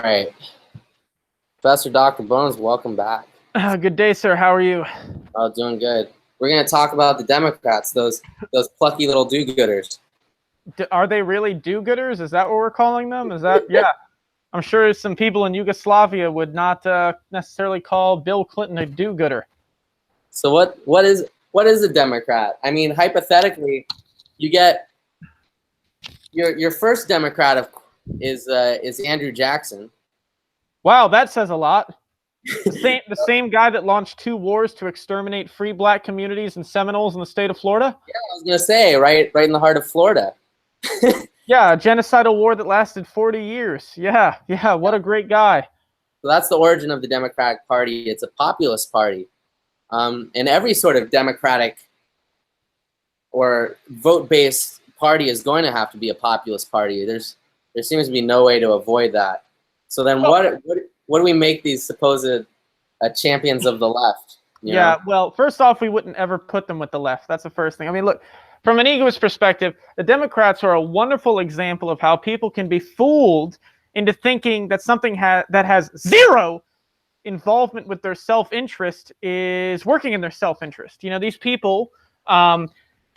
right. Professor Dr. Bones, welcome back. Good day, sir. How are you? Oh, doing good. We're going to talk about the Democrats, those plucky little do-gooders. Are they really do-gooders? Is that what we're calling them? Is that, yeah. I'm sure some people in Yugoslavia would not necessarily call Bill Clinton a do-gooder. So what is a Democrat? I mean, hypothetically, you get your first Democrat is Andrew Jackson. Wow, that says a lot. The same guy that launched 2 wars to exterminate free black communities and Seminoles in the state of Florida? Yeah, I was going to say, right in the heart of Florida. Yeah, a genocidal war that lasted 40 years. Yeah, what a great guy. So that's the origin of the Democratic Party. It's a populist party. And every sort of democratic or vote-based party is going to have to be a populist party. There seems to be no way to avoid that. So then what do we make these supposed champions of the left? You know? Well, first off, we wouldn't ever put them with the left. That's the first thing. I mean, look, from an egoist perspective, the Democrats are a wonderful example of how people can be fooled into thinking that something that has zero involvement with their self-interest is working in their self-interest. You know, these people, to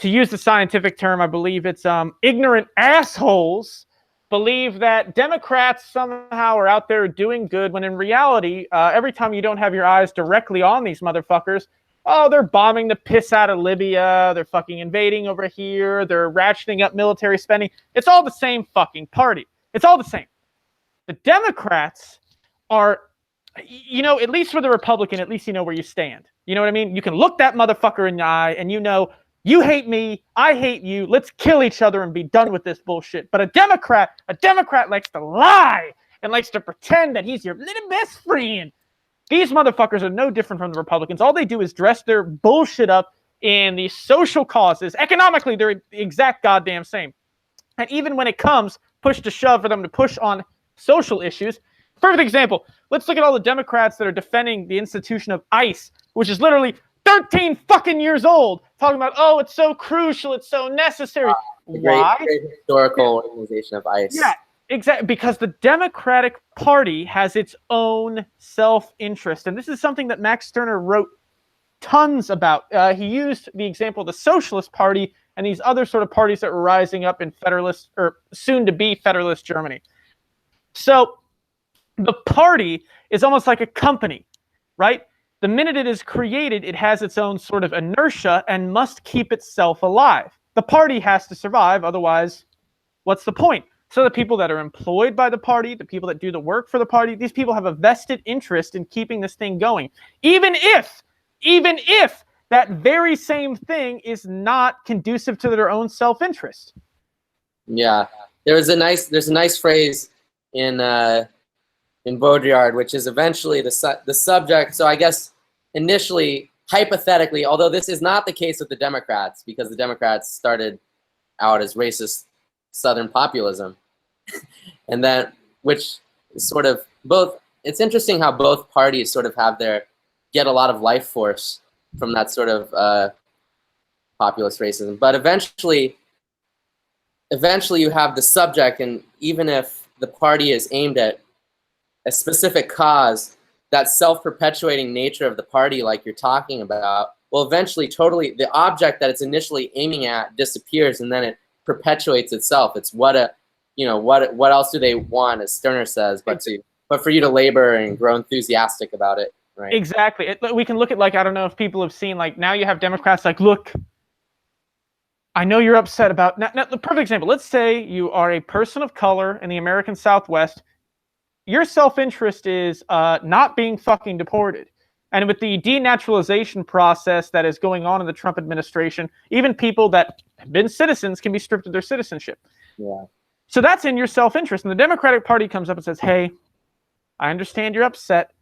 use the scientific term, I believe it's ignorant assholes, believe that Democrats somehow are out there doing good, when in reality, every time you don't have your eyes directly on these motherfuckers, oh, they're bombing the piss out of Libya, they're fucking invading over here, they're ratcheting up military spending. It's all the same fucking party. It's all the same. The Democrats are, you know, at least for the Republican, at least you know where you stand. You know what I mean? You can look that motherfucker in the eye and you know, you hate me, I hate you, let's kill each other and be done with this bullshit. But a Democrat likes to lie and likes to pretend that he's your little best friend. These motherfuckers are no different from the Republicans. All they do is dress their bullshit up in these social causes. Economically, they're the exact goddamn same. And even when it comes push to shove for them to push on social issues, perfect example, let's look at all the Democrats that are defending the institution of ICE, which is literally 13 fucking years old, talking about, oh, it's so crucial, it's so necessary. Why? Great historical organization of ICE. Yeah, exactly. Because the Democratic Party has its own self-interest. And this is something that Max Stirner wrote tons about. He used the example of the Socialist Party and these other sort of parties that were rising up in Federalist, or soon-to-be Federalist Germany. So the party is almost like a company, right? The minute it is created, it has its own sort of inertia and must keep itself alive. The party has to survive, otherwise, what's the point? So the people that are employed by the party, the people that do the work for the party, these people have a vested interest in keeping this thing going. Even if that very same thing is not conducive to their own self-interest. Yeah, there's a nice phrase in Baudrillard, which is eventually the subject. So I guess initially, hypothetically, although this is not the case with the Democrats, because the Democrats started out as racist Southern populism, and then which is sort of both. It's interesting how both parties sort of get a lot of life force from that sort of populist racism. But eventually you have the subject, and even if the party is aimed at a specific cause, that self-perpetuating nature of the party, like you're talking about, will eventually totally, the object that it's initially aiming at disappears, and then it perpetuates itself. It's what else do they want, as Stirner says, but for you to labor and grow enthusiastic about it, right? Exactly. We can look at, like, I don't know if people have seen, like, now you have Democrats like, look, I know you're upset about, now the perfect example, let's say you are a person of color in the American Southwest. Your self-interest is not being fucking deported. And with the denaturalization process that is going on in the Trump administration, even people that have been citizens can be stripped of their citizenship. Yeah. So that's in your self-interest. And the Democratic Party comes up and says, hey, I understand you're upset,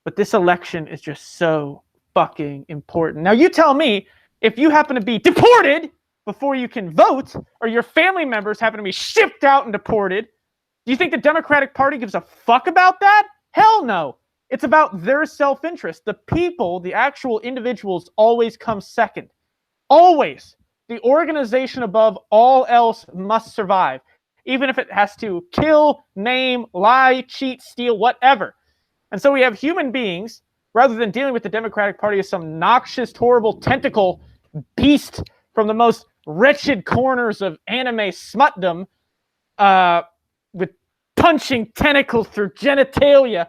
but this election is just so fucking important. Now you tell me, if you happen to be deported before you can vote, or your family members happen to be shipped out and deported, do you think the Democratic Party gives a fuck about that? Hell no. It's about their self-interest. The people, the actual individuals, always come second. Always. The organization above all else must survive. even if it has to kill, maim, lie, cheat, steal, whatever. And so we have human beings, rather than dealing with the Democratic Party as some noxious, horrible tentacle beast from the most wretched corners of anime smutdom, with punching tentacles through genitalia.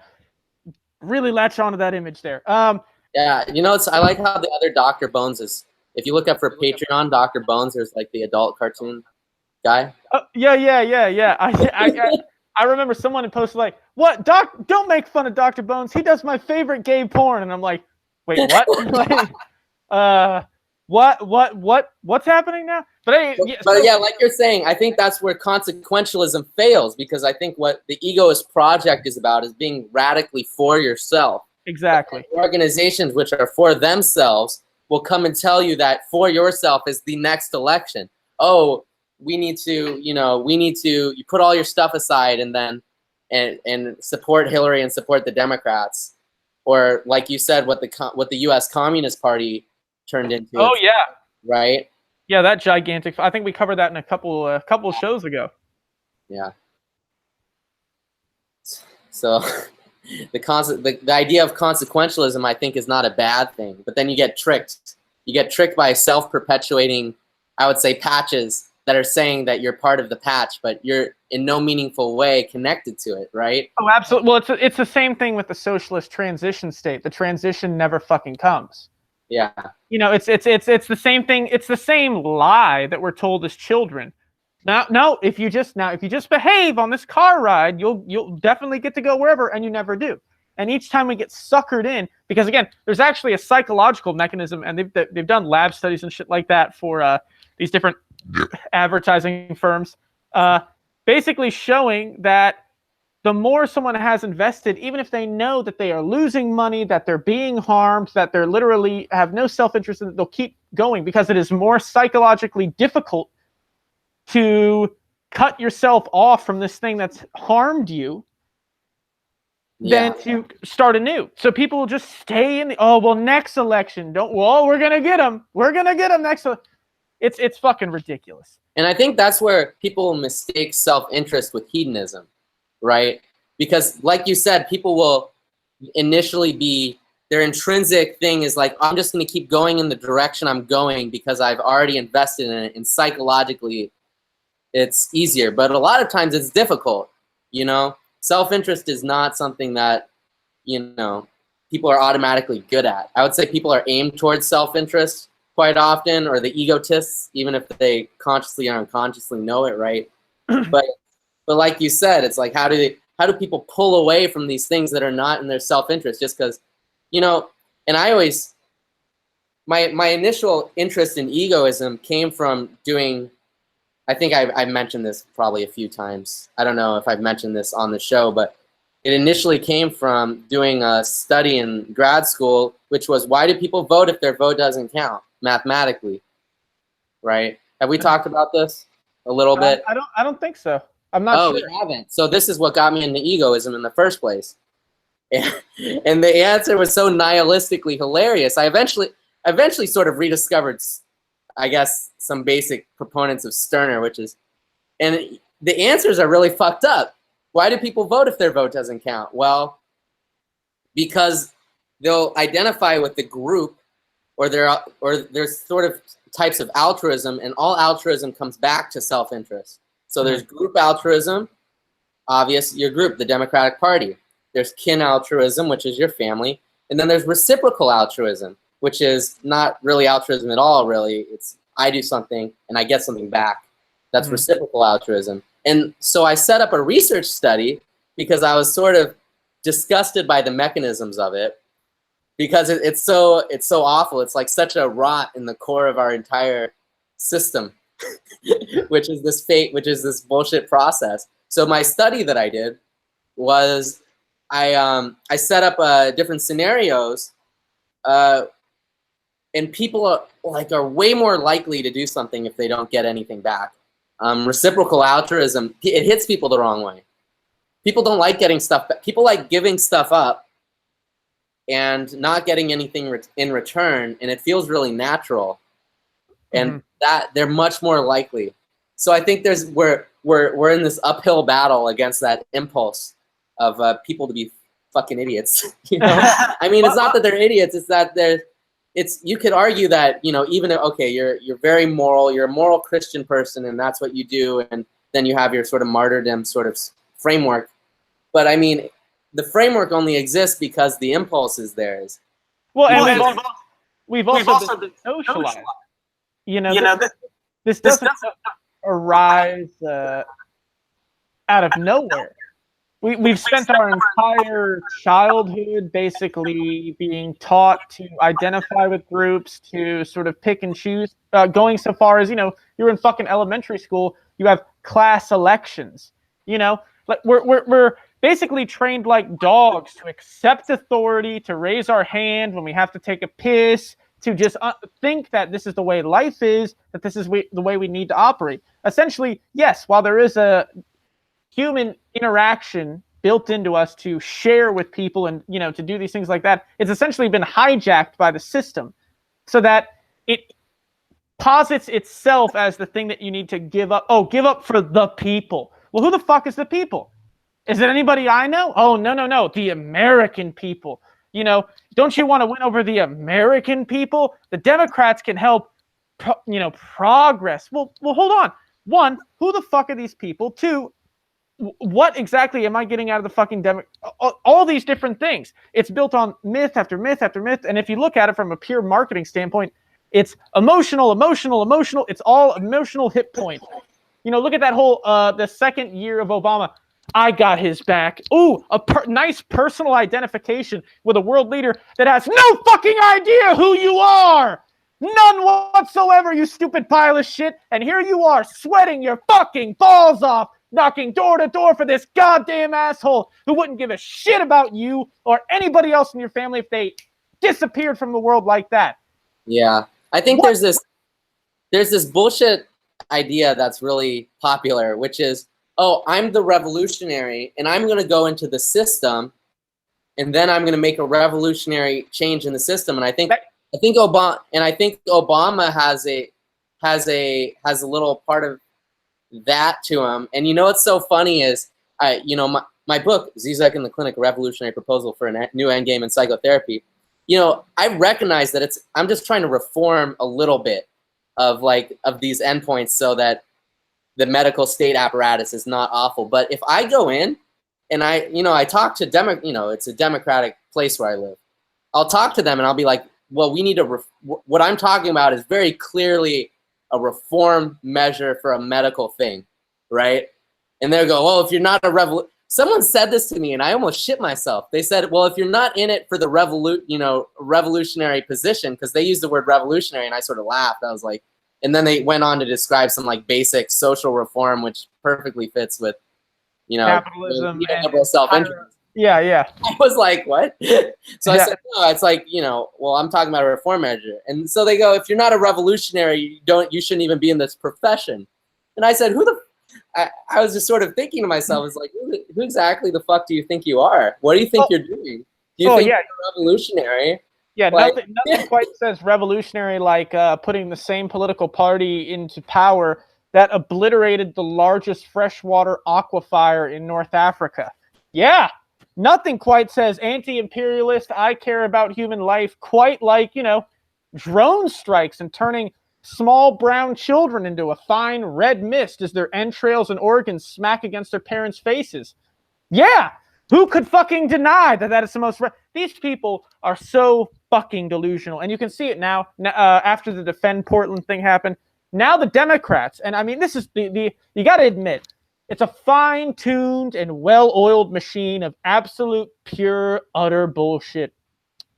Really latch onto that image there. Yeah, you know, I like how the other Dr. Bones is. If you look up for Patreon, Dr. Bones, there's like the adult cartoon guy. Yeah. I remember someone had posted like, "What, Doc? Don't make fun of Dr. Bones. He does my favorite gay porn." And I'm like, "Wait, what?" What's happening now? But yeah, like you're saying, I think that's where consequentialism fails, because I think what the Egoist project is about is being radically for yourself. Exactly. Organizations which are for themselves will come and tell you that for yourself is the next election. Oh, we need to, you put all your stuff aside and then and support Hillary and support the Democrats, or like you said, what the U.S. Communist Party turned into. Oh yeah, right. Yeah, that gigantic. I think we covered that in a couple shows ago. Yeah. So the idea of consequentialism, I think, is not a bad thing, but then you get tricked. You get tricked by self-perpetuating, I would say, patches that are saying that you're part of the patch, but you're in no meaningful way connected to it, right? Oh, absolutely. Well, it's the same thing with the socialist transition state. The transition never fucking comes. Yeah. You know, it's the same thing. It's the same lie that we're told as children. No, if you just behave on this car ride, you'll definitely get to go wherever, and you never do. And each time we get suckered in, because again, there's actually a psychological mechanism, and they've done lab studies and shit like that for these different advertising firms, basically showing that the more someone has invested, even if they know that they are losing money, that they're being harmed, that they're literally have no self-interest in it, they'll keep going, because it is more psychologically difficult to cut yourself off from this thing that's harmed you than to start anew. So people will just stay in the, next election, we're going to get them. We're going to get them next. It's fucking ridiculous. And I think that's where people mistake self-interest with hedonism, right? Because like you said, people will initially their intrinsic thing is like, I'm just going to keep going in the direction I'm going because I've already invested in it, and psychologically it's easier. But a lot of times it's difficult, Self-interest is not something that, people are automatically good at. I would say people are aimed towards self-interest quite often, or the egotists, even if they consciously or unconsciously know it, right? but like you said, it's like, how do people pull away from these things that are not in their self-interest just because, and I always, my initial interest in egoism came from doing, I think I've mentioned this probably a few times. I don't know if I've mentioned this on the show, but it initially came from doing a study in grad school, which was, why do people vote if their vote doesn't count mathematically, right? Have we talked about this a little bit? I don't think so. I'm not sure. Oh, we haven't. So this is what got me into egoism in the first place. And the answer was so nihilistically hilarious. I eventually sort of rediscovered, I guess, some basic proponents of Stirner, and the answers are really fucked up. Why do people vote if their vote doesn't count? Well, because they'll identify with the group, or there's sort of types of altruism, and all altruism comes back to self-interest. So there's group altruism, obvious, your group, the Democratic Party. There's kin altruism, which is your family. And then there's reciprocal altruism, which is not really altruism at all, really. It's I do something and I get something back. That's reciprocal altruism. And so I set up a research study because I was sort of disgusted by the mechanisms of it, because it's so awful. It's like such a rot in the core of our entire system, which is this bullshit process. So my study that I did was I set up different scenarios, and people are way more likely to do something if they don't get anything back. Reciprocal altruism, it hits people the wrong way. People don't like getting stuff back. People like giving stuff up and not getting anything in return, and it feels really natural. And that they're much more likely. So I think there's where we're in this uphill battle against that impulse of people to be fucking idiots. You know, I mean, it's not that they're idiots; it's that you could argue that, you know, even okay, you're very moral, you're a moral Christian person, and that's what you do, and then you have your sort of martyrdom sort of framework. But I mean, the framework only exists because the impulse is theirs. Well, and we've also been socialized. You know, this doesn't arise out of nowhere. We've spent our entire childhood basically being taught to identify with groups, to sort of pick and choose, going so far as, you know, you're in fucking elementary school, you have class elections, you know, like we're basically trained like dogs to accept authority, to raise our hand when we have to take a piss, to just think that this is the way life is, that this is the way we need to operate. Essentially, yes, while there is a human interaction built into us to share with people and, you know, to do these things like that, it's essentially been hijacked by the system so that it posits itself as the thing that you need to give up. Oh, give up for the people. Well, who the fuck is the people? Is it anybody I know? Oh, no. The American people. You know, don't you want to win over the American people? The Democrats can help, progress. Well, hold on. One, who the fuck are these people? Two, what exactly am I getting out of the fucking all these different things? It's built on myth after myth after myth. And if you look at it from a pure marketing standpoint, it's emotional. It's all emotional hit points. You know, look at that whole, the second year of Obama. I got his back. Ooh, nice personal identification with a world leader that has no fucking idea who you are. None whatsoever, you stupid pile of shit. And here you are sweating your fucking balls off, knocking door to door for this goddamn asshole who wouldn't give a shit about you or anybody else in your family if they disappeared from the world like that. Yeah. I think there's this bullshit idea that's really popular, which is, oh, I'm the revolutionary and I'm going to go into the system and then I'm going to make a revolutionary change in the system. And I think Obama has a little part of that to him. And you know what's so funny is, my book, Zizek in the Clinic, A Revolutionary Proposal for a New Endgame in Psychotherapy, you know, I recognize that I'm just trying to reform a little bit of these endpoints so that the medical state apparatus is not awful. But if I go in and I talk to it's a democratic place where I live. I'll talk to them and I'll be like, well, we need what I'm talking about is very clearly a reform measure for a medical thing, right? And they'll go, well, if you're not a someone said this to me and I almost shit myself. They said, well, if you're not in it for the revolutionary position, because they used the word revolutionary and I sort of laughed. I was like, and then they went on to describe some like basic social reform, which perfectly fits with, capitalism and liberal self-interest. Yeah. I was like, what? So I said, no, it's like, well, I'm talking about a reform measure. And so they go, if you're not a revolutionary, you shouldn't even be in this profession. And I said, I was just sort of thinking to myself, it's like, who exactly the fuck do you think you are? What do you think you're doing? Do you think you're revolutionary? Yeah, nothing quite says revolutionary like putting the same political party into power that obliterated the largest freshwater aquifer in North Africa. Yeah, nothing quite says anti-imperialist, I care about human life, quite like, drone strikes and turning small brown children into a fine red mist as their entrails and organs smack against their parents' faces. Yeah, who could fucking deny that is the most... These people are so fucking delusional. And you can see it now, after the Defend Portland thing happened. Now the Democrats, and I mean, this is you got to admit, it's a fine-tuned and well-oiled machine of absolute, pure, utter bullshit.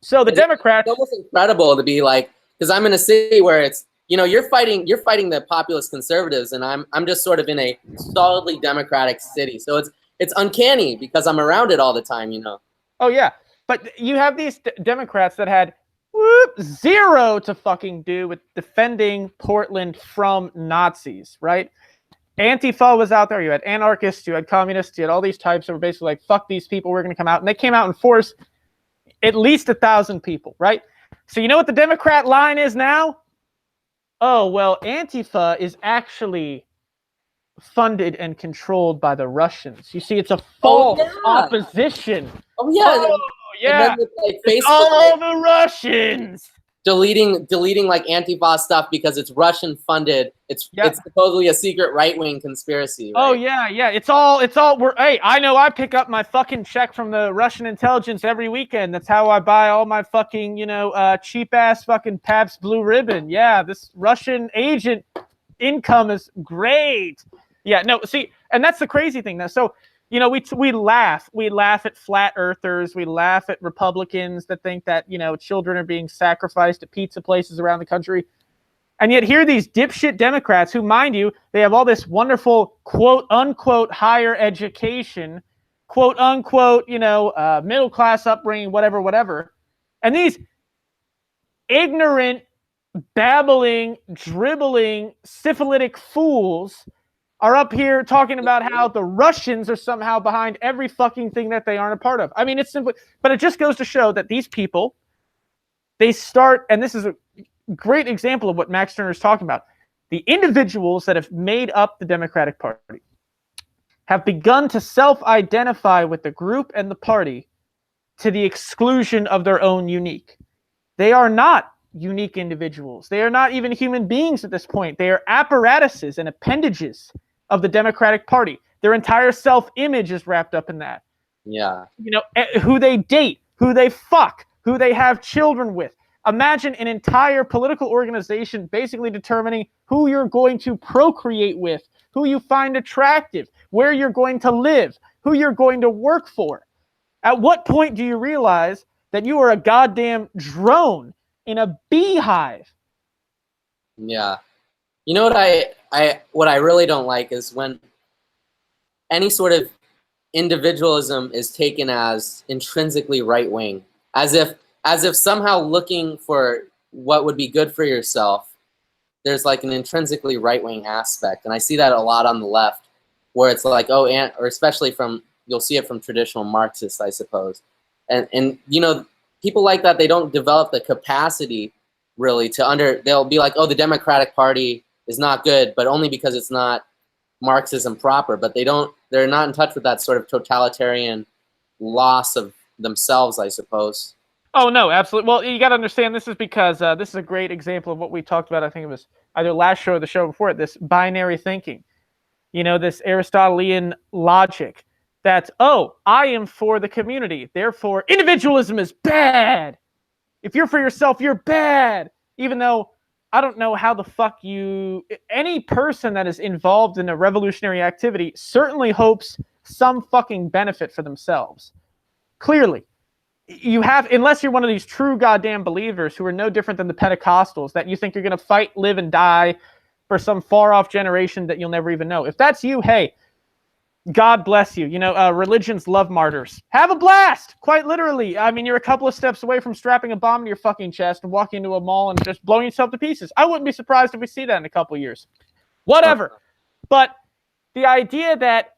So the Democrats... It's almost incredible to be like, because I'm in a city where it's, you're fighting the populist conservatives, and I'm just sort of in a solidly democratic city. So it's uncanny because I'm around it all the time, Oh, yeah. But you have these Democrats that had zero to fucking do with defending Portland from Nazis, right? Antifa was out there. You had anarchists, you had communists, you had all these types that were basically like, fuck these people, we're going to come out. And they came out and forced at least 1,000 people, right? So you know what the Democrat line is now? Oh, well, Antifa is actually funded and controlled by the Russians. You see, it's a false opposition. Oh yeah, yeah. And then like it's all the Russians deleting like Antifa stuff because it's Russian funded. It's supposedly a secret right-wing conspiracy. Right? Oh yeah. It's all. Hey, I know. I pick up my fucking check from the Russian intelligence every weekend. That's how I buy all my fucking cheap ass fucking Pabst Blue Ribbon. Yeah, this Russian agent income is great. Yeah, no, see, and that's the crazy thing now. So, we laugh at flat earthers, we laugh at Republicans that think that, children are being sacrificed at pizza places around the country. And yet here are these dipshit Democrats who, mind you, they have all this wonderful quote unquote higher education, quote unquote, middle class upbringing, whatever. And these ignorant, babbling, dribbling, syphilitic fools are up here talking about how the Russians are somehow behind every fucking thing that they aren't a part of. I mean, it's simply, but it just goes to show that these people, they start, and this is a great example of what Max Turner is talking about. The individuals that have made up the Democratic Party have begun to self-identify with the group and the party to the exclusion of their own unique. They are not unique individuals. They are not even human beings at this point. They are apparatuses and appendages of the Democratic Party. Their entire self-image is wrapped up in that. Yeah. Who they date, who they fuck, who they have children with. Imagine an entire political organization basically determining who you're going to procreate with, who you find attractive, where you're going to live, who you're going to work for. At what point do you realize that you are a goddamn drone in a beehive? Yeah. You know what I really don't like is when any sort of individualism is taken as intrinsically right-wing, as if somehow looking for what would be good for yourself, there's like an intrinsically right-wing aspect. And I see that a lot on the left, where it's like, or especially you'll see it from traditional Marxists, I suppose. And people like that, they don't develop the capacity really they'll be like, oh, the Democratic Party is not good, but only because it's not Marxism proper. But they're not in touch with that sort of totalitarian loss of themselves, I suppose. Oh, no, absolutely. Well, you got to understand, this is because this is a great example of what we talked about. I think it was either last show or the show before it, this binary thinking, this Aristotelian logic that, oh, I am for the community, therefore individualism is bad. If you're for yourself, you're bad. Even though I don't know how the fuck any person that is involved in a revolutionary activity certainly hopes some fucking benefit for themselves. Clearly. Unless you're one of these true goddamn believers who are no different than the Pentecostals, that you think you're going to fight, live, and die for some far-off generation that you'll never even know. If that's you, hey, God bless you. Religions love martyrs. Have a blast, quite literally. I mean, you're a couple of steps away from strapping a bomb to your fucking chest and walking into a mall and just blowing yourself to pieces. I wouldn't be surprised if we see that in a couple of years. Whatever. But the idea that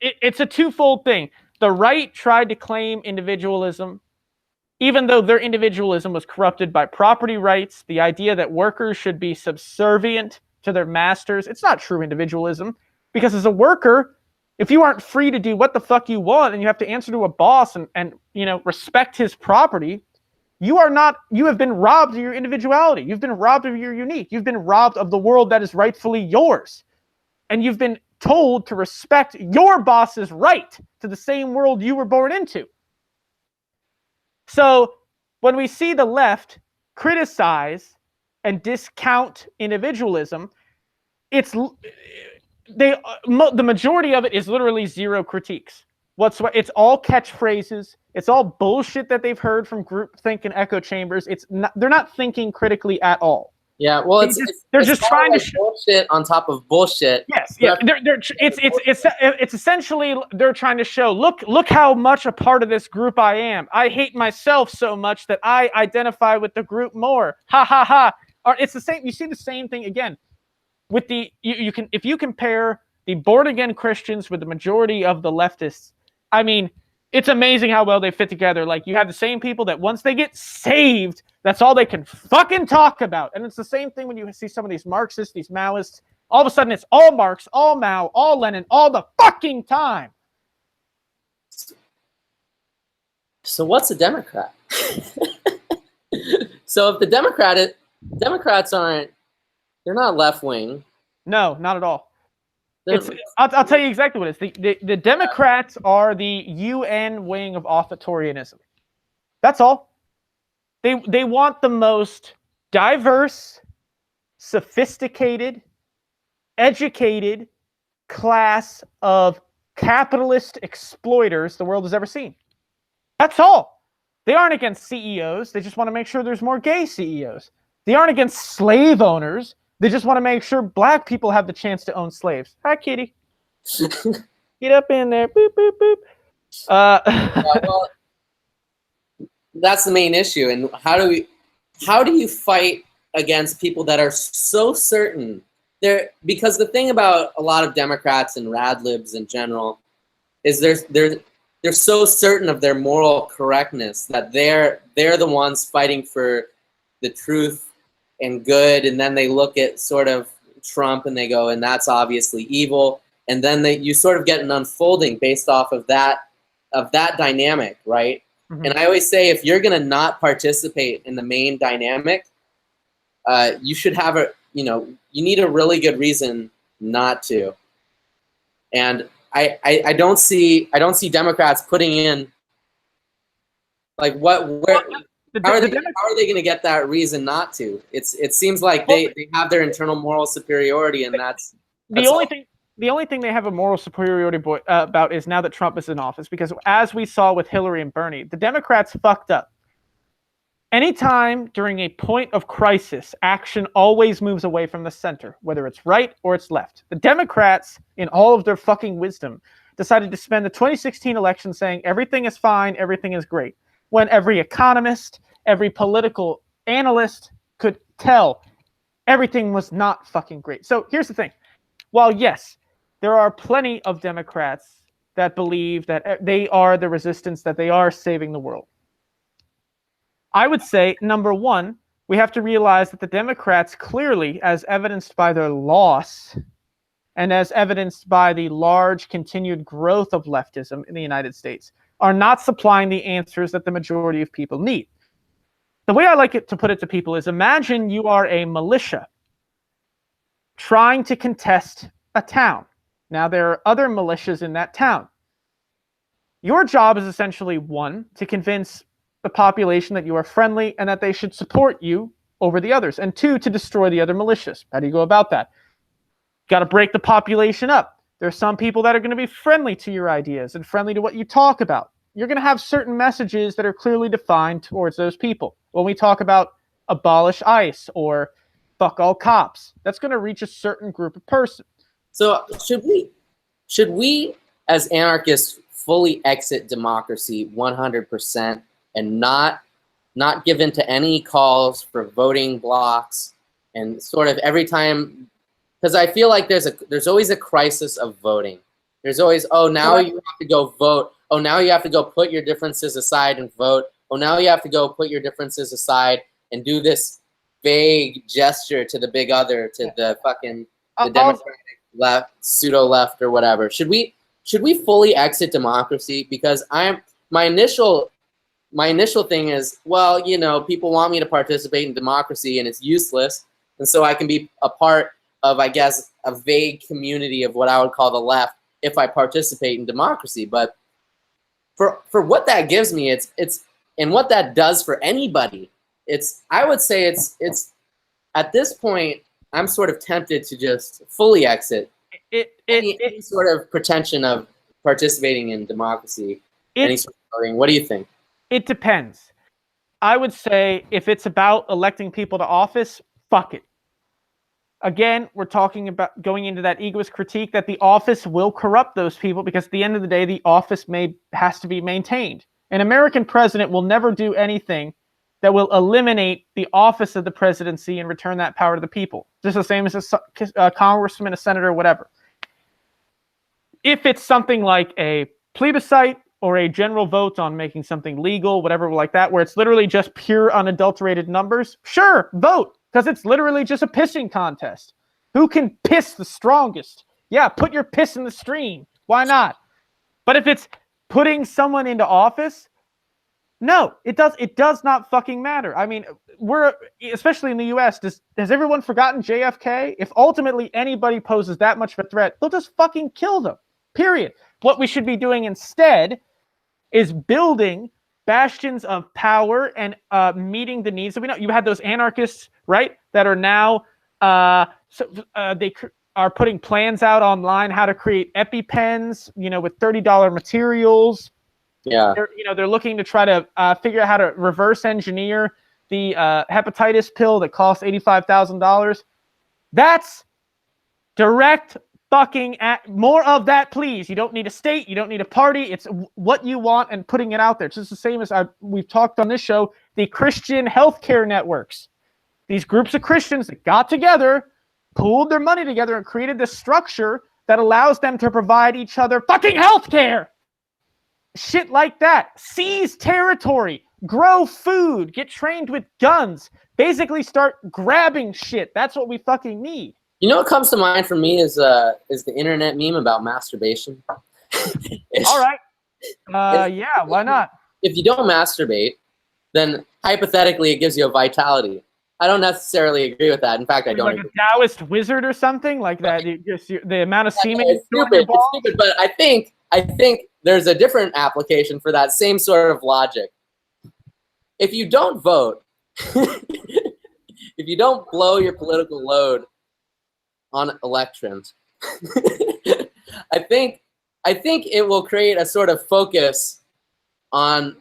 it's a twofold thing. The right tried to claim individualism, even though their individualism was corrupted by property rights, the idea that workers should be subservient to their masters. It's not true individualism, because as a worker, if you aren't free to do what the fuck you want and you have to answer to a boss and respect his property, you have been robbed of your individuality. You've been robbed of your unique. You've been robbed of the world that is rightfully yours. And you've been told to respect your boss's right to the same world you were born into. So when we see the left criticize and discount individualism, the majority of it is literally zero critiques whatsoever. It's all catchphrases. It's all bullshit that they've heard from groupthink and echo chambers. They're not thinking critically at all. Yeah, well, they're just trying to bullshit on top of bullshit. Yes, yeah. It's essentially they're trying to show, look how much a part of this group I am. I hate myself so much that I identify with the group more. Ha ha ha. Or it's the same. You see the same thing again with if you compare the born again Christians with the majority of the leftists. I mean, it's amazing how well they fit together. Like, you have the same people that once they get saved, that's all they can fucking talk about. And it's the same thing when you see some of these Marxists, these Maoists, All of a sudden, it's all Marx, all Mao, all Lenin, all the fucking time. So what's a Democrat? So if the Democrats aren't, they're not left-wing. No, not at all. I'll tell you exactly what it is. The Democrats are the UN wing of authoritarianism. That's all. They want the most diverse, sophisticated, educated class of capitalist exploiters the world has ever seen. That's all. They aren't against CEOs. They just want to make sure there's more gay CEOs. They aren't against slave owners. They just want to make sure black people have the chance to own slaves. Hi, kitty. Get up in there. Boop, boop, boop. Well, that's the main issue. And how do you fight against people that are so certain? Because the thing about a lot of Democrats and rad libs in general is they're so certain of their moral correctness that they're the ones fighting for the truth and good, and then they look at sort of Trump and they go, and that's obviously evil, and then you sort of get an unfolding based off of that dynamic, right? Mm-hmm. And I always say, if you're gonna not participate in the main dynamic, you should have you need a really good reason not to. And I don't see Democrats putting in like how are they going to get that reason not to? It seems like they have their internal moral superiority, and that's the only thing. The only thing they have a moral superiority about is now that Trump is in office, because as we saw with Hillary and Bernie, the Democrats fucked up. Anytime during a point of crisis, action always moves away from the center, whether it's right or it's left. The Democrats, in all of their fucking wisdom, decided to spend the 2016 election saying everything is fine, everything is great, when every economist, every political analyst could tell everything was not fucking great. So here's the thing. While yes, there are plenty of Democrats that believe that they are the resistance, that they are saving the world, I would say, number one, we have to realize that the Democrats clearly, as evidenced by their loss and as evidenced by the large continued growth of leftism in the United States, are not supplying the answers that the majority of people need. The way I like it to put it to people is, imagine you are a militia trying to contest a town. Now, there are other militias in that town. Your job is essentially, one, to convince the population that you are friendly and that they should support you over the others, and two, to destroy the other militias. How do you go about that? Got to break the population up. There are some people that are going to be friendly to your ideas and friendly to what you talk about. You're going to have certain messages that are clearly defined towards those people. When we talk about abolish ICE or fuck all cops, that's going to reach a certain group of person. So should we as anarchists fully exit democracy 100% and not give in to any calls for voting blocks, and sort of every time, because I feel like there's always a crisis of voting. There's always, oh, now you have to go vote. Oh, now you have to go put your differences aside and vote. Oh, now you have to go put your differences aside and do this vague gesture to the big other, to the fucking the Democratic left, pseudo left, or whatever. Should we fully exit democracy? Because my initial thing is, well, people want me to participate in democracy and it's useless, and so I can be a part of, I guess, a vague community of what I would call the left if I participate in democracy. But for what that gives me, it's and what that does for anybody, I would say it's at this point, I'm sort of tempted to just fully exit any sort of pretension of participating in democracy, any sort of voting. What do you think? It depends. I would say if it's about electing people to office, fuck it. Again, we're talking about going into that egoist critique that the office will corrupt those people, because at the end of the day, the office has to be maintained. An American president will never do anything that will eliminate the office of the presidency and return that power to the people. Just the same as a congressman, a senator, whatever. If it's something like a plebiscite or a general vote on making something legal, whatever like that, where it's literally just pure unadulterated numbers, sure, vote, because it's literally just a pissing contest. Who can piss the strongest? Yeah, put your piss in the stream. Why not? But if it's putting someone into office, no, it does not fucking matter. I mean, we're, especially in the US, has everyone forgotten JFK? If ultimately anybody poses that much of a threat, they'll just fucking kill them. Period. What we should be doing instead is building bastions of power and meeting the needs that we know. You had those anarchists, right, that are now they are putting plans out online how to create EpiPens, with $30 materials. Yeah. They're looking to try to figure out how to reverse engineer the hepatitis pill that costs $85,000. That's direct fucking more of that, please. You don't need a state. You don't need a party. It's what you want and putting it out there. It's just the same as we've talked on this show, the Christian healthcare networks. These groups of Christians that got together, pooled their money together, and created this structure that allows them to provide each other fucking healthcare. Shit like that. Seize territory. Grow food. Get trained with guns. Basically start grabbing shit. That's what we fucking need. You know what comes to mind for me is the internet meme about masturbation. All right. Yeah, why not? If you don't masturbate, then hypothetically it gives you a vitality. I don't necessarily agree with that. In fact, I don't like agree. A Taoist wizard or something like that. The amount of semen. It's stupid, but I think there's a different application for that same sort of logic. If you don't vote, if you don't blow your political load on elections, I think it will create a sort of focus on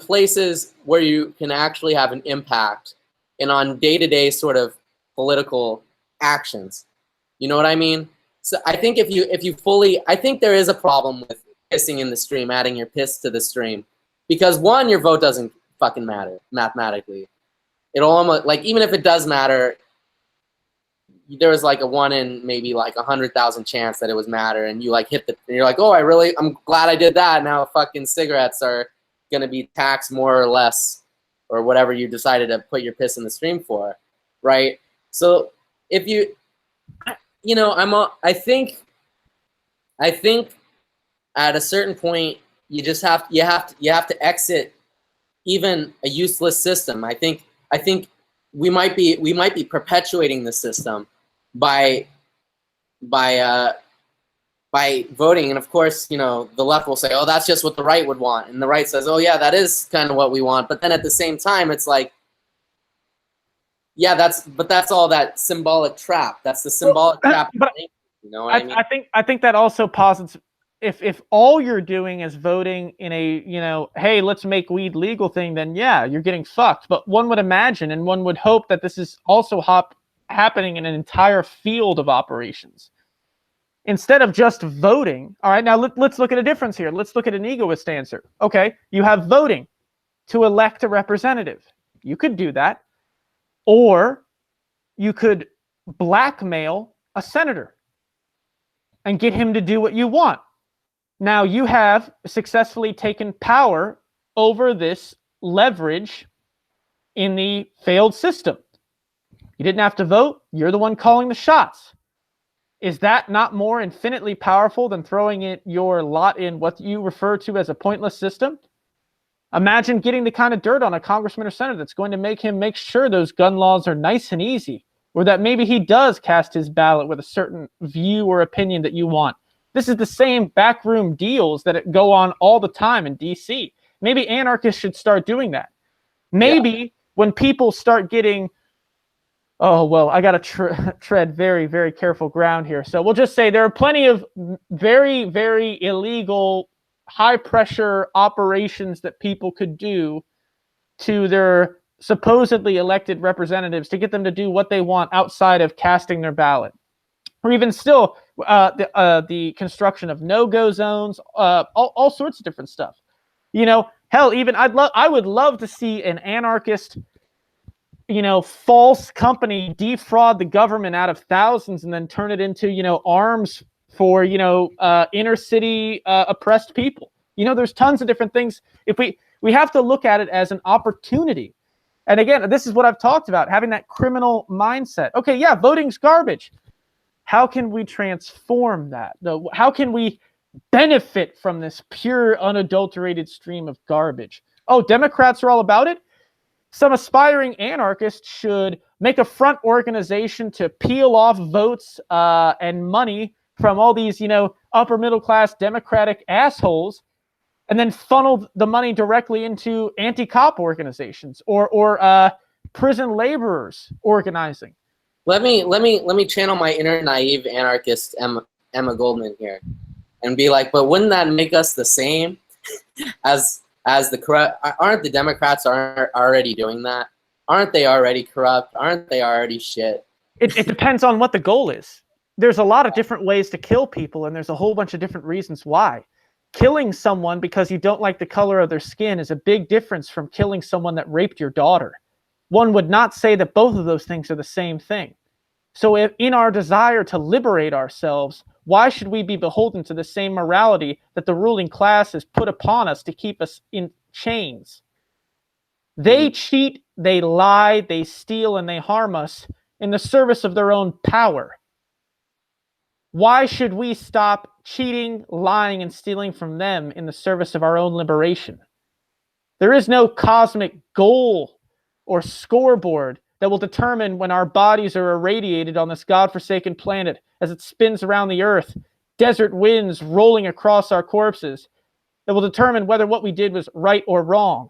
places where you can actually have an impact and on day-to-day sort of political actions. You know what I mean? So I think if you fully, I think there is a problem with pissing in the stream, adding your piss to the stream, because one, your vote doesn't fucking matter mathematically. It'll almost, like, even if it does matter, there was like a 1 in maybe like 100,000 chance that it was matter, and you like hit the, and you're like, oh, I'm glad I did that. Now fucking cigarettes are gonna be taxed more or less, or whatever you decided to put your piss in the stream for, right? So if you, I think at a certain point you just have to exit even a useless system. I think we might be perpetuating the system by voting. And of course, the left will say, oh, that's just what the right would want. And the right says, oh yeah, that is kind of what we want. But then at the same time, it's like, yeah, that's all that symbolic trap. That's the symbolic trap. But you know what I mean? I think that also posits, if all you're doing is voting in a, hey, let's make weed legal thing, then yeah, you're getting fucked. But one would imagine and one would hope that this is also happening in an entire field of operations. Instead of just voting, all right, now let's look at a difference here. Let's look at an egoist answer. Okay, you have voting to elect a representative. You could do that. Or you could blackmail a senator and get him to do what you want. Now you have successfully taken power over this leverage in the failed system. You didn't have to vote. You're the one calling the shots. Is that not more infinitely powerful than throwing your lot in what you refer to as a pointless system? Imagine getting the kind of dirt on a congressman or senator that's going to make him make sure those gun laws are nice and easy, or that maybe he does cast his ballot with a certain view or opinion that you want. This is the same backroom deals that go on all the time in DC. Maybe anarchists should start doing that. Maybe when people start getting, oh, well, I got to tread very, very careful ground here. So we'll just say there are plenty of very, very illegal, high-pressure operations that people could do to their supposedly elected representatives to get them to do what they want outside of casting their ballot. Or even still, the construction of no-go zones, all sorts of different stuff. Hell, even I would love to see an anarchist, false company defraud the government out of thousands and then turn it into, arms for, inner city oppressed people. There's tons of different things. If we have to look at it as an opportunity, And again, this is what I've talked about, having that criminal mindset. Okay, yeah, voting's garbage. How can we transform that? How can we benefit from this pure, unadulterated stream of garbage? Oh, Democrats are all about it? Some aspiring anarchists should make a front organization to peel off votes and money from all these, upper middle class Democratic assholes, and then funnel the money directly into anti-cop organizations or prison laborers organizing. Let me channel my inner naive anarchist Emma Goldman here, and be like, but wouldn't that make us the same as the corrupt? Aren't the Democrats already doing that? Aren't they already corrupt? Aren't they already shit? It depends on what the goal is. There's a lot of different ways to kill people, and there's a whole bunch of different reasons why. Killing someone because you don't like the color of their skin is a big difference from killing someone that raped your daughter. One would not say that both of those things are the same thing. So if in our desire to liberate ourselves, why should we be beholden to the same morality that the ruling class has put upon us to keep us in chains? They cheat, they lie, they steal, and they harm us in the service of their own power. Why should we stop cheating, lying, and stealing from them in the service of our own liberation? There is no cosmic goal or scoreboard that will determine when our bodies are irradiated on this godforsaken planet as it spins around the earth, desert winds rolling across our corpses, that will determine whether what we did was right or wrong.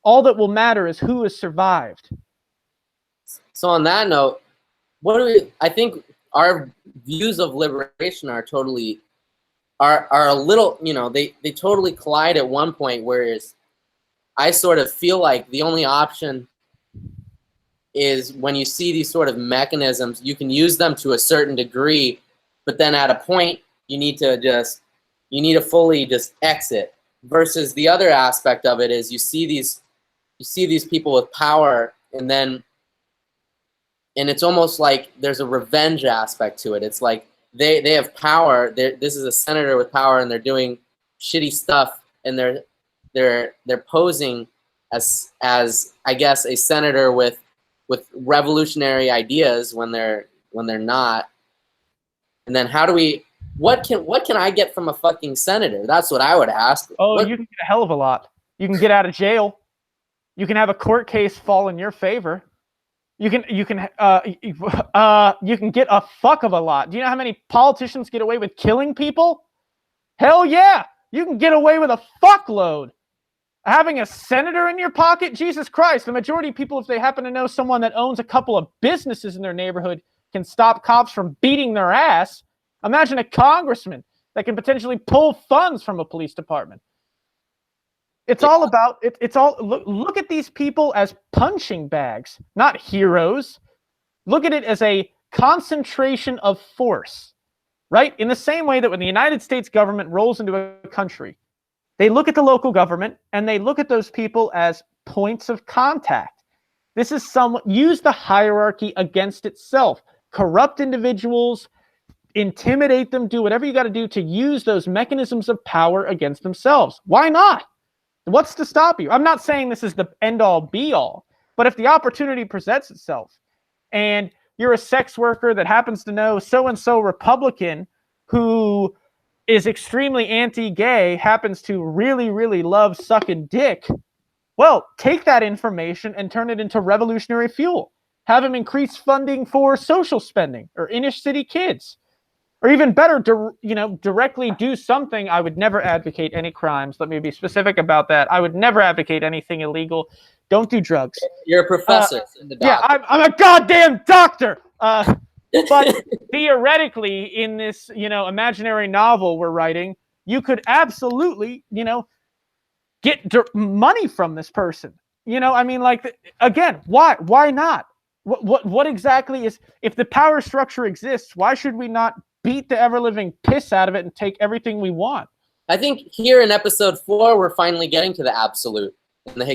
All that will matter is who has survived. So on that note, I think our views of liberation are a little, they totally collide at one point, whereas I sort of feel like the only option is when you see these sort of mechanisms, you can use them to a certain degree, but then at a point you need to fully just exit. Versus the other aspect of it is you see these people with power, and it's almost like there's a revenge aspect to it. It's like they have power. This is a senator with power, and they're doing shitty stuff, and they're posing as I guess a senator with revolutionary ideas when they're not. And then what can I get from a fucking senator? That's what I would ask. Oh, you can get a hell of a lot. You can get out of jail. You can have a court case fall in your favor. You can get a fuck of a lot. Do you know how many politicians get away with killing people? Hell yeah, you can get away with a fuckload. Having a senator in your pocket? Jesus Christ, the majority of people, if they happen to know someone that owns a couple of businesses in their neighborhood, can stop cops from beating their ass. Imagine a congressman that can potentially pull funds from a police department. It's all about it. It's all look at these people as punching bags, not heroes. Look at it as a concentration of force, right? In the same way that when the United States government rolls into a country, they look at the local government and they look at those people as points of contact. This is use the hierarchy against itself. Corrupt individuals, intimidate them, do whatever you got to do to use those mechanisms of power against themselves. Why not? What's to stop you? I'm not saying this is the end-all, be-all, but if the opportunity presents itself and you're a sex worker that happens to know so-and-so Republican who is extremely anti-gay, happens to really, really love sucking dick, well, take that information and turn it into revolutionary fuel. Have him increase funding for social spending or inner-city kids. Or even better, directly do something. I would never advocate any crimes. Let me be specific about that. I would never advocate anything illegal. Don't do drugs. You're a professor. Yeah, I'm a goddamn doctor. But theoretically, in this, imaginary novel we're writing, you could absolutely, get money from this person. Again, why not? What exactly is, if the power structure exists, why should we not beat the ever-living piss out of it and take everything we want? I think here in episode 4, we're finally getting to the absolute in the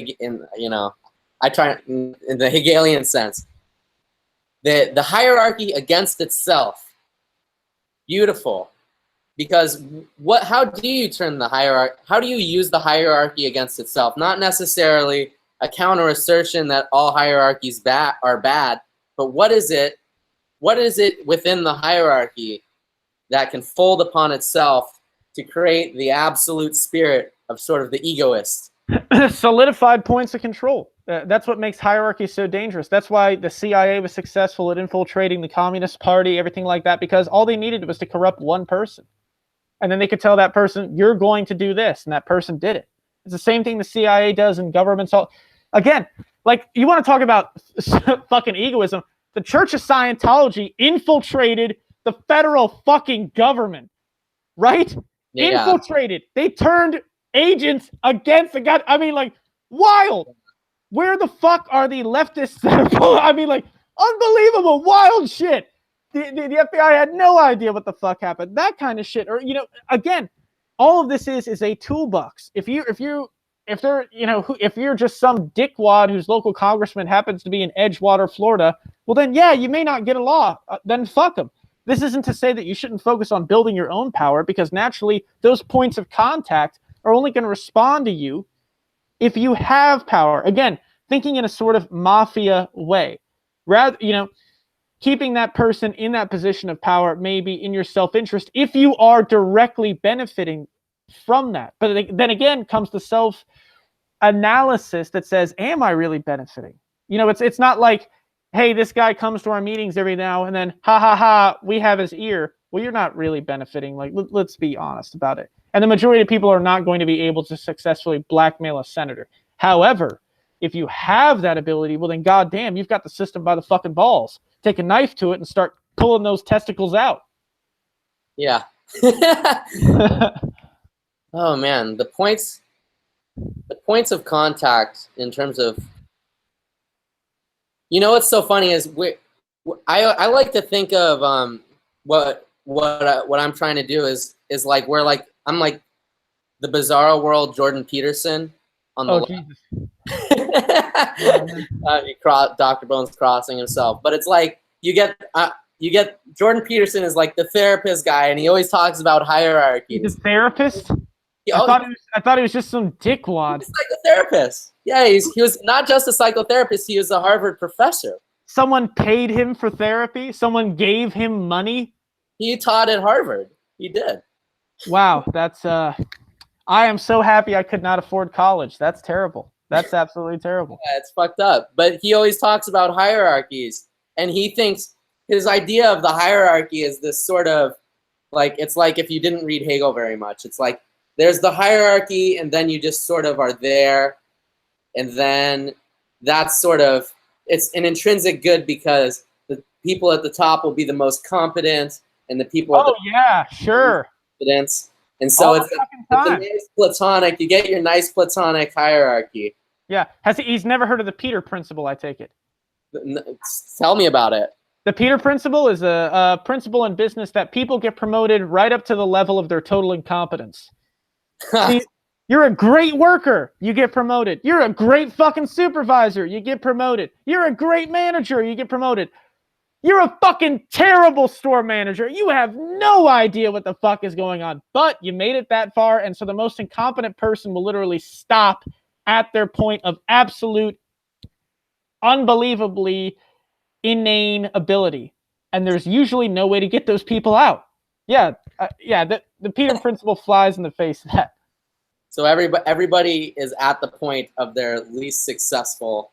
Hegelian sense. The hierarchy against itself. Beautiful. Because how do you turn the hierarchy? How do you use the hierarchy against itself? Not necessarily a counter assertion that all hierarchies are bad. But what is it within the hierarchy that can fold upon itself to create the absolute spirit of sort of the egoist? Solidified points of control. That's what makes hierarchy so dangerous. That's why the CIA was successful at infiltrating the Communist Party, everything like that, because all they needed was to corrupt one person. And then they could tell that person, you're going to do this, and that person did it. It's the same thing the CIA does in governments. Again, like, you want to talk about fucking egoism. The Church of Scientology infiltrated the federal fucking government, right? Yeah. Infiltrated. They turned agents against the god. I mean, like, wild. Where the fuck are the leftists that are, I mean, like, unbelievable, wild shit. The FBI had no idea what the fuck happened. That kind of shit. Or, you know, again, all of this is a toolbox. If you're just some dickwad whose local congressman happens to be in Edgewater, Florida, well then, yeah, you may not get a law. Then fuck them. This isn't to say that you shouldn't focus on building your own power, because naturally those points of contact are only going to respond to you if you have power. Again, thinking in a sort of mafia way. Rather, you know, keeping that person in that position of power may be in your self-interest if you are directly benefiting from that. But then again comes the self-analysis that says, am I really benefiting? You know, it's not like, hey, this guy comes to our meetings every now and then, ha ha ha, we have his ear. Well, you're not really benefiting. Like, let's be honest about it. And the majority of people are not going to be able to successfully blackmail a senator. However, if you have that ability, well then goddamn, you've got the system by the fucking balls. Take a knife to it and start pulling those testicles out. Yeah. Oh man, the points of contact in terms of, you know, what's so funny is I like to think of what I'm trying to do is like, we're like, I'm like the bizarro world Jordan Peterson on the left. Dr. Bones crossing himself, but it's like you get Jordan Peterson is like the therapist guy, and he always talks about hierarchies. He's a therapist. I thought he was just some dickwad. He's a psychotherapist. Yeah, he was not just a psychotherapist. He was a Harvard professor. Someone paid him for therapy. Someone gave him money. He taught at Harvard. He did. Wow, that's I am so happy I could not afford college. That's terrible. That's absolutely terrible. Yeah, it's fucked up. But he always talks about hierarchies, and he thinks his idea of the hierarchy is this sort of like, it's like if you didn't read Hegel very much. It's like there's the hierarchy, and then you just sort of are there, and then that's sort of, it's an intrinsic good because the people at the top will be the most competent, and the people at the yeah, sure. Confidence. And so it's a nice platonic, you get your nice platonic hierarchy. Yeah. He's never heard of the Peter Principle, I take it. Tell me about it. The Peter Principle is a principle in business that people get promoted right up to the level of their total incompetence. See, you're a great worker, you get promoted. You're a great fucking supervisor, you get promoted. You're a great manager, you get promoted. You're a fucking terrible store manager. You have no idea what the fuck is going on, but you made it that far, and so the most incompetent person will literally stop at their point of absolute, unbelievably inane ability, and there's usually no way to get those people out. Yeah, the Peter Principle flies in the face of that. So everybody is at the point of their least successful.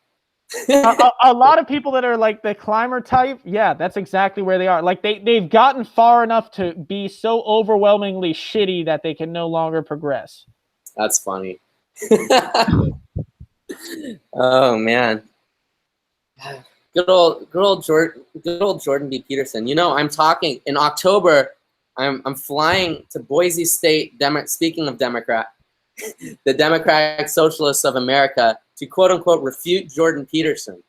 a lot of people that are like the climber type, yeah, that's exactly where they are. Like they've gotten far enough to be so overwhelmingly shitty that they can no longer progress. That's funny. Oh man, good old Jordan B. Peterson. You know, I'm talking in October. I'm flying to Boise State. Speaking of Democrat, the Democratic Socialists of America, to quote unquote refute Jordan Peterson,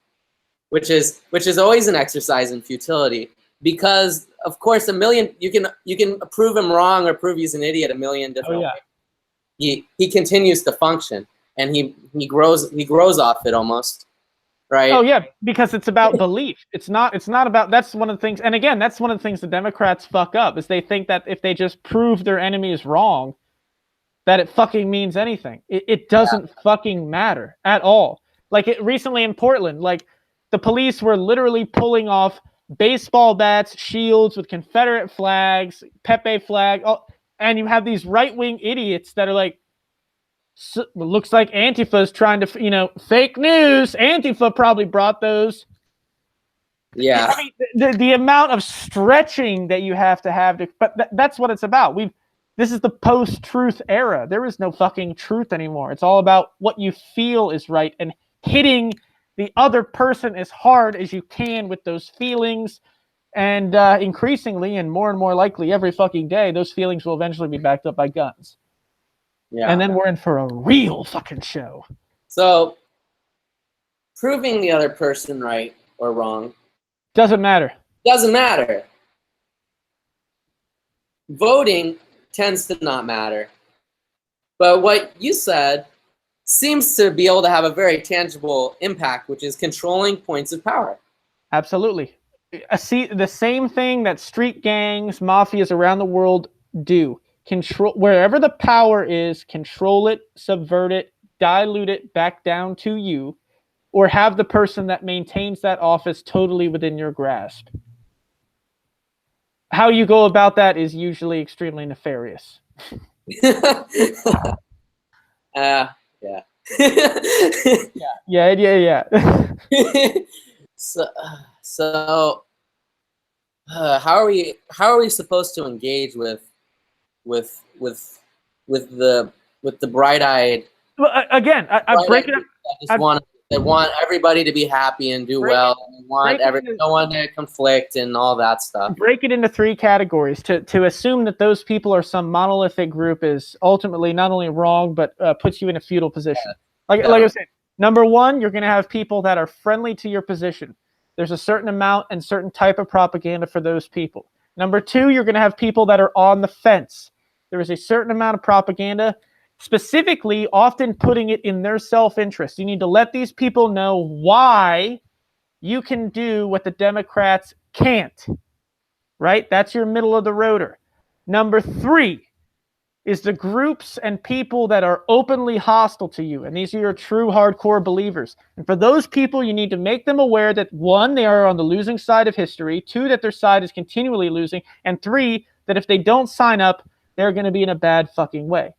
which is always an exercise in futility, because of course you can prove him wrong or prove he's an idiot a million different ways. He continues to function, and he grows off it almost, right? Oh yeah, because it's about belief. It's not about, that's one of the things, and again, that's one of the things the Democrats fuck up, is they think that if they just prove their enemy is wrong, that it fucking means anything. It doesn't fucking matter at all. Like recently in Portland, like the police were literally pulling off baseball bats, shields with Confederate flags, Pepe flag, and you have these right-wing idiots that are like, looks like Antifa's trying to, fake news. Antifa probably brought those. Yeah. I mean, the amount of stretching that you have to, but that's what it's about. This is the post-truth era. There is no fucking truth anymore. It's all about what you feel is right and hitting the other person as hard as you can with those feelings. And increasingly and more likely every fucking day, those feelings will eventually be backed up by guns. Yeah. And then we're in for a real fucking show. So, proving the other person right or wrong doesn't matter. Doesn't matter. Voting tends to not matter. But what you said seems to be able to have a very tangible impact, which is controlling points of power. Absolutely. See, the same thing that street gangs, mafias around the world do. Control wherever the power is, control it, subvert it, dilute it back down to you, or have the person that maintains that office totally within your grasp. How you go about that is usually extremely nefarious. Yeah. Yeah. So how are we supposed to engage with the bright-eyed? Well, again, I break it up. They want everybody to be happy and do well. They want no one to conflict and all that stuff. Break it into three categories. To assume that those people are some monolithic group is ultimately not only wrong, but puts you in a feudal position. Like I said, number one, you're going to have people that are friendly to your position. There's a certain amount and certain type of propaganda for those people. Number two, you're going to have people that are on the fence. There is a certain amount of propaganda, specifically often putting it in their self-interest. You need to let these people know why you can do what the Democrats can't, right? That's your middle of the roader. Number three is the groups and people that are openly hostile to you, and these are your true hardcore believers. And for those people, you need to make them aware that, one, they are on the losing side of history, two, that their side is continually losing, and three, that if they don't sign up, they're going to be in a bad fucking way.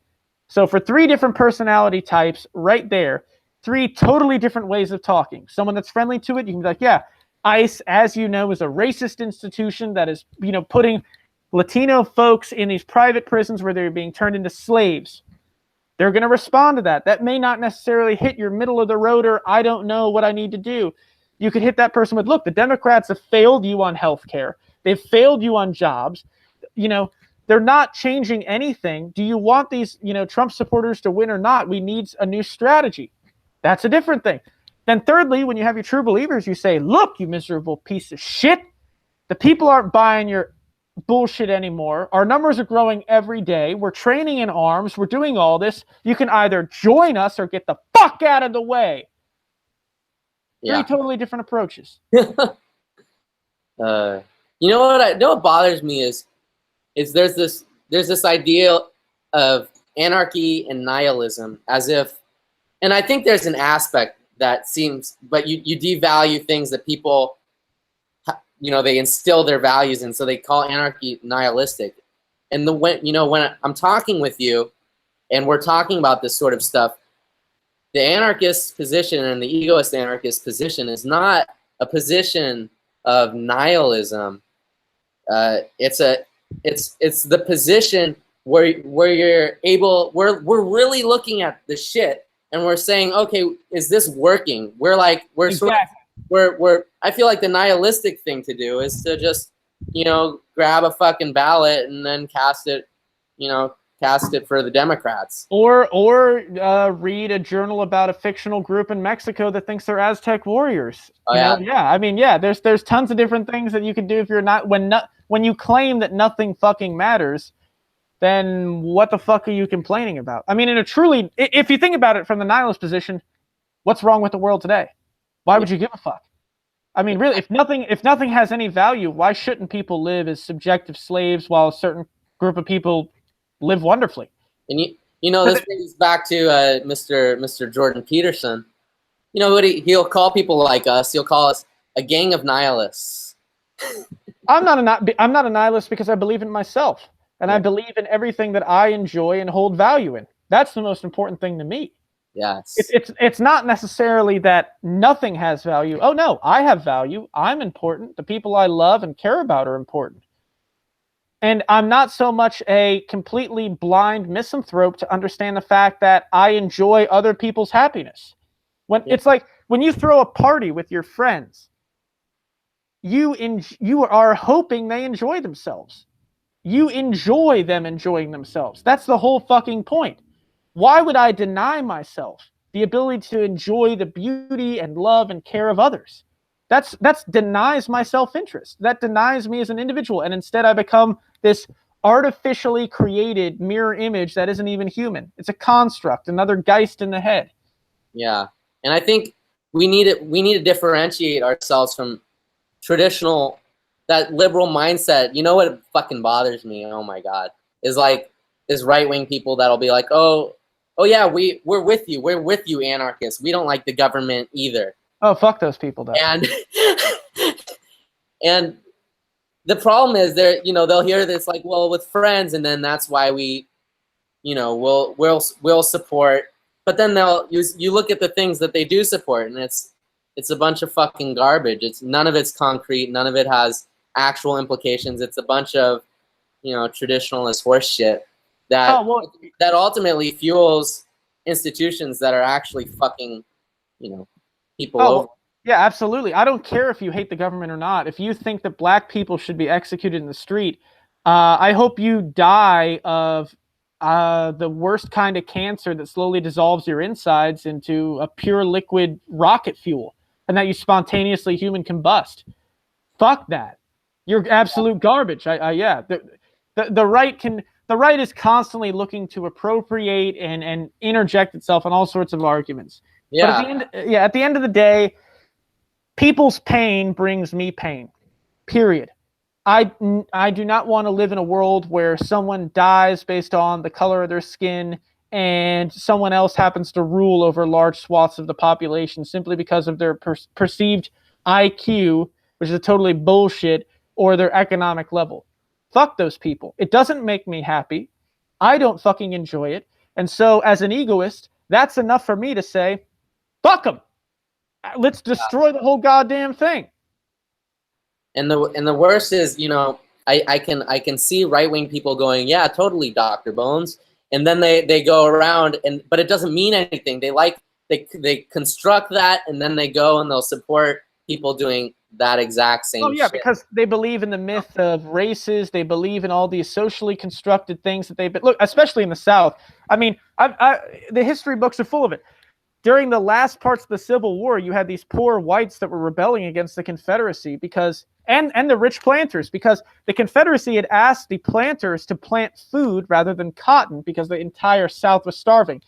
So for three different personality types right there, three totally different ways of talking. Someone that's friendly to it, you can be like, yeah, ICE, as you know, is a racist institution that is, putting Latino folks in these private prisons where they're being turned into slaves. They're going to respond to that. That may not necessarily hit your middle of the roader. I don't know what I need to do. You could hit that person with, look, the Democrats have failed you on health care. They've failed you on jobs. They're not changing anything. Do you want these, Trump supporters to win or not? We need a new strategy. That's a different thing. Then thirdly, when you have your true believers, you say, look, you miserable piece of shit. The people aren't buying your bullshit anymore. Our numbers are growing every day. We're training in arms. We're doing all this. You can either join us or get the fuck out of the way. Yeah. Three totally different approaches. You know what bothers me is there's this idea of anarchy and nihilism, as if, and I think there's an aspect that seems, but you devalue things that people, they instill their values in, so they call anarchy nihilistic. And when I'm talking with you and we're talking about this sort of stuff, the anarchist position and the egoist anarchist position is not a position of nihilism. It's the position where you're able, we're really looking at the shit and we're saying, okay, is this working? I feel like the nihilistic thing to do is to just, grab a fucking ballot and then cast it for the Democrats. Or read a journal about a fictional group in Mexico that thinks they're Aztec warriors. There's tons of different things that you can do if you're not, when you claim that nothing fucking matters, then what the fuck are you complaining about? I mean, if you think about it from the nihilist position, what's wrong with the world today? Why would you give a fuck? I mean, really, if nothing has any value, why shouldn't people live as subjective slaves while a certain group of people live wonderfully? And this brings back to Mr. Jordan Peterson. You know what? He'll call people like us. He'll call us a gang of nihilists. I'm not a nihilist because I believe in myself, and Yeah. I believe in everything that I enjoy and hold value in. That's the most important thing to me. Yes. It's not necessarily that nothing has value. Oh no, I have value. I'm important. The people I love and care about are important. And I'm not so much a completely blind misanthrope to understand the fact that I enjoy other people's happiness. When it's like when you throw a party with your friends, you are hoping they enjoy themselves. You enjoy them enjoying themselves. That's the whole fucking point. Why would I deny myself the ability to enjoy the beauty and love and care of others? That's denies my self-interest. That denies me as an individual, and instead I become this artificially created mirror image that isn't even human. It's a construct, another Geist in the head. Yeah, and I think we need to differentiate ourselves from traditional, that liberal mindset. You know what fucking bothers me? Oh my God, is like is right-wing people that'll be like, oh yeah, we're with you, anarchists. We don't like the government either. Oh, fuck those people, though. And and the problem is they'll hear this like, well, with friends, and then that's why we, we'll support. But then you look at the things that they do support, and it's a bunch of fucking garbage. None of it's concrete. None of it has actual implications. It's a bunch of, traditionalist horse shit that that ultimately fuels institutions that are actually fucking, people over. Yeah, absolutely. I don't care if you hate the government or not. If you think that black people should be executed in the street, I hope you die of the worst kind of cancer that slowly dissolves your insides into a pure liquid rocket fuel, and that you spontaneously human combust. Fuck that. You're absolute garbage. Yeah. The right is constantly looking to appropriate and interject itself in all sorts of arguments. Yeah. But at the end of the day, people's pain brings me pain. Period. I do not want to live in a world where someone dies based on the color of their skin and someone else happens to rule over large swaths of the population simply because of their perceived IQ, which is totally bullshit, or their economic level. Fuck those people. It doesn't make me happy. I don't fucking enjoy it. And so as an egoist, that's enough for me to say, fuck them. Let's destroy the whole goddamn thing. And the worst is, I can see right-wing people going, yeah, totally, Dr. Bones. And then they go around, but it doesn't mean anything. They construct that, and then they go and they'll support people doing that exact same shit. Because they believe in the myth of races. They believe in all these socially constructed things that they've been, look, especially in the South. I mean, the history books are full of it. During the last parts of the Civil War, you had these poor whites that were rebelling against the Confederacy and the rich planters, because the Confederacy had asked the planters to plant food rather than cotton because the entire South was starving.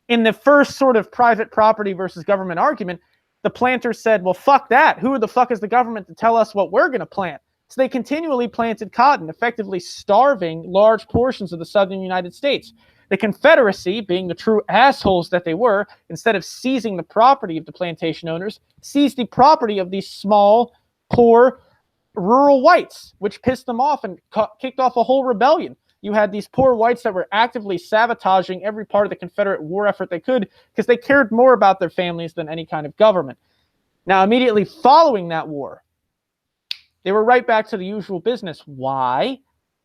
In the first sort of private property versus government argument, the planters said, well, fuck that. Who the fuck is the government to tell us what we're going to plant? So they continually planted cotton, effectively starving large portions of the southern United States. The Confederacy, being the true assholes that they were, instead of seizing the property of the plantation owners, seized the property of these small, poor, rural whites, which pissed them off and kicked off a whole rebellion. You had these poor whites that were actively sabotaging every part of the Confederate war effort they could because they cared more about their families than any kind of government. Now, immediately following that war, they were right back to the usual business. Why?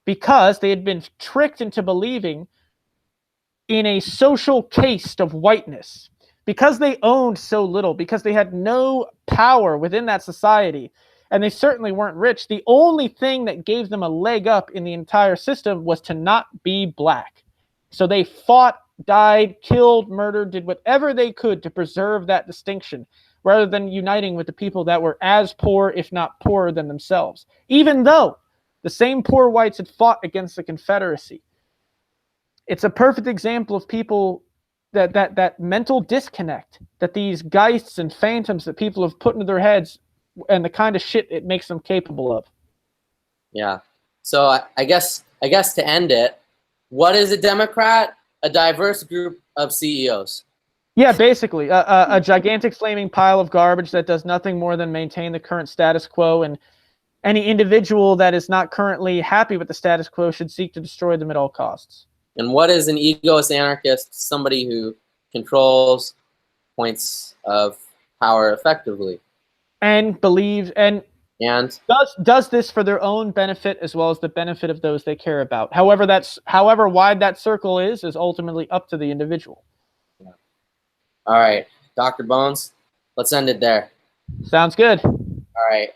Because they had been tricked into believing in a social caste of whiteness. Because they owned so little, because they had no power within that society, and they certainly weren't rich, the only thing that gave them a leg up in the entire system was to not be black. So they fought, died, killed, murdered, did whatever they could to preserve that distinction, rather than uniting with the people that were as poor, if not poorer than themselves, even though the same poor whites had fought against the Confederacy. It's a perfect example of people that mental disconnect that these geists and phantoms that people have put into their heads, and the kind of shit it makes them capable of. Yeah. So I guess to end it, what is a Democrat? A diverse group of CEOs. Yeah, basically, a gigantic flaming pile of garbage that does nothing more than maintain the current status quo, and any individual that is not currently happy with the status quo should seek to destroy them at all costs. And what is an egoist anarchist? Somebody who controls points of power effectively. And believes and And does this for their own benefit as well as the benefit of those they care about. However wide that circle is ultimately up to the individual. all right, Dr. Bones, let's end it there. Sounds good. All right.